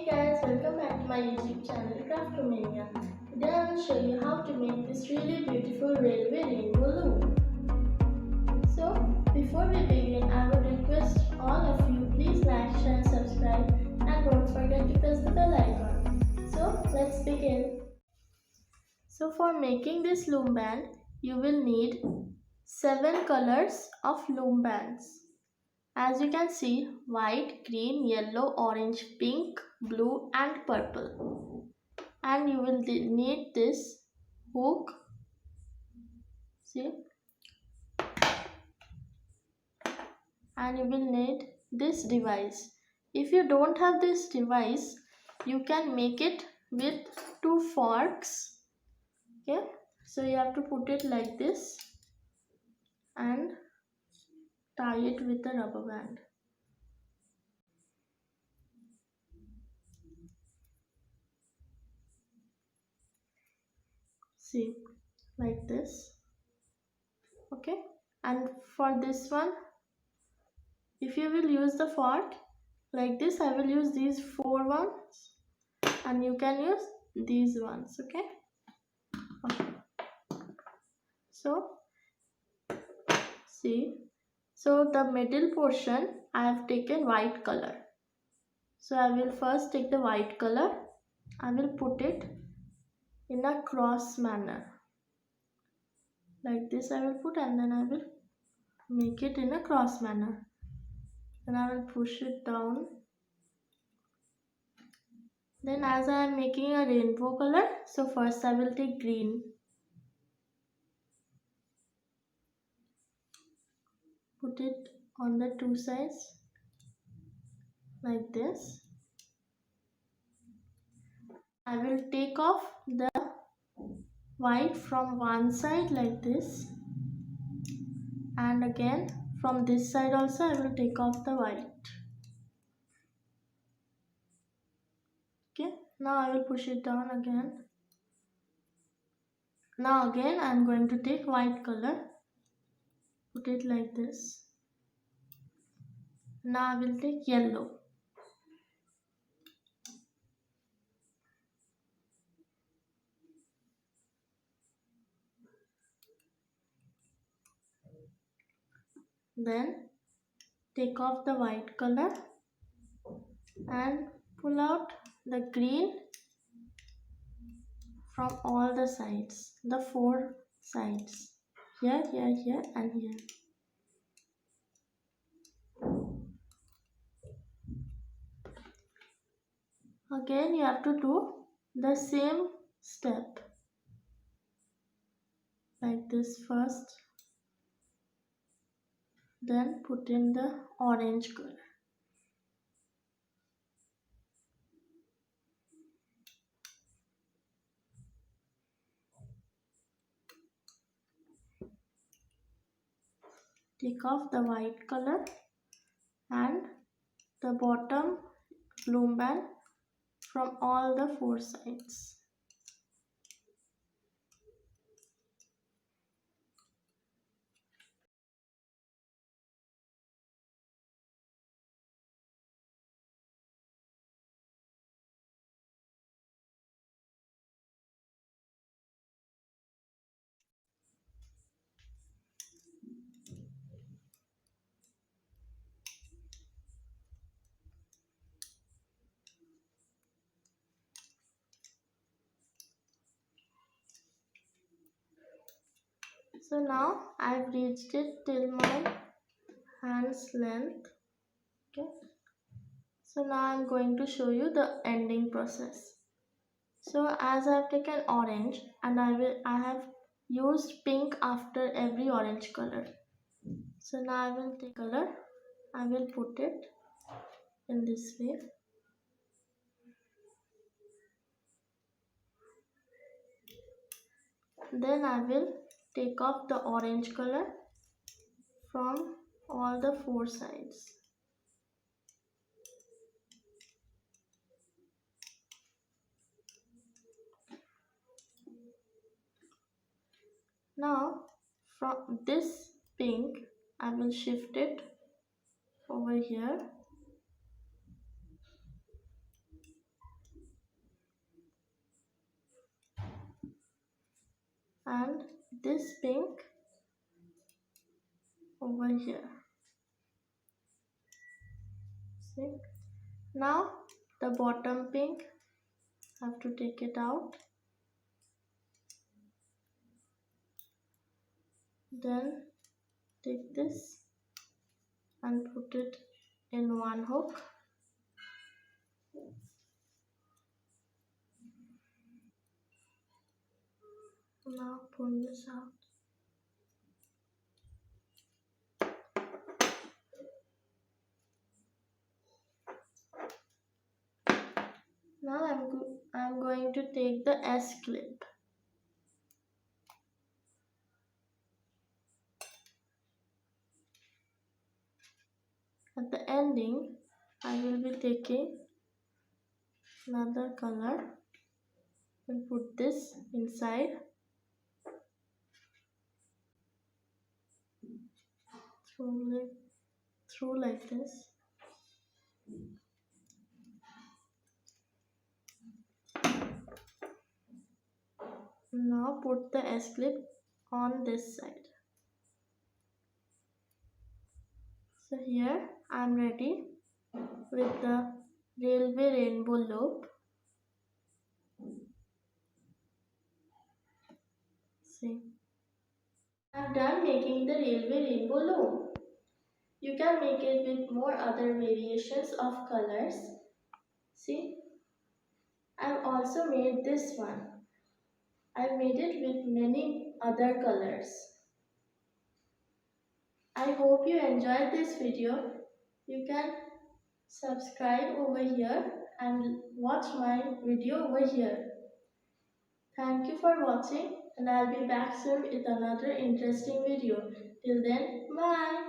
Guys, welcome back to my YouTube channel kraftomania. Today I will show you how to make this really beautiful railway rainbow loom. So before we begin, I would request all of you please like, share, subscribe and don't forget to press the bell icon. So let's begin. So for making this loom band, you will need 7 colors of loom bands. As you can see, white, green, yellow, orange, pink, blue and purple. And you will need this hook, see, and you will need this device. If you don't have this device, you can make it with 2 forks. Okay, so you have to put it like this and tie it with a rubber band. See, like this. Okay, and for this one, if you will use the fork like this, I will use these 4 ones and you can use these ones. Okay. So see, so the middle portion I have taken white color. So I will first take the white color. I will put it in a cross manner. Like this I will put, and then I will make it in a cross manner. Then I will push it down. Then as I am making a rainbow color, so first I will take green. Put it on the 2 sides like this. I will take off the white from one side like this, and again from this side also I will take off the white. Okay, now I will push it down again. Now again I am going to take white color, put it like this. Now I will take yellow. Then take off the white color and pull out the green from all the sides, the 4 sides, here, here, here and here. Again you have to do the same step like this first, then put in the orange color. Take off the white color and the bottom loom band from all the 4 sides. So now I've reached it till my hand's length. Okay. So now I'm going to show you the ending process. So as I've taken orange and I have used pink after every orange color. So now I will take color. I will put it in this way. Then I will take off the orange color from all the 4 sides. Now from this pink I will shift it over here. and this pink over here. See? Now the bottom pink, have to take it out. Then take this and put it in one hook. Now pull this out. Now I'm going to take the S clip. At the ending, I will be taking another color and put this inside through like this. Now put the S clip on this side. So here I am ready with the railway rainbow loop. See, I am done making the railway rainbow loom. You can make it with more other variations of colors. See, I have also made this one. I made it with many other colors. I hope you enjoyed this video. You can subscribe over here and watch my video over here. Thank you for watching, and I'll be back soon with another interesting video. Till then, bye.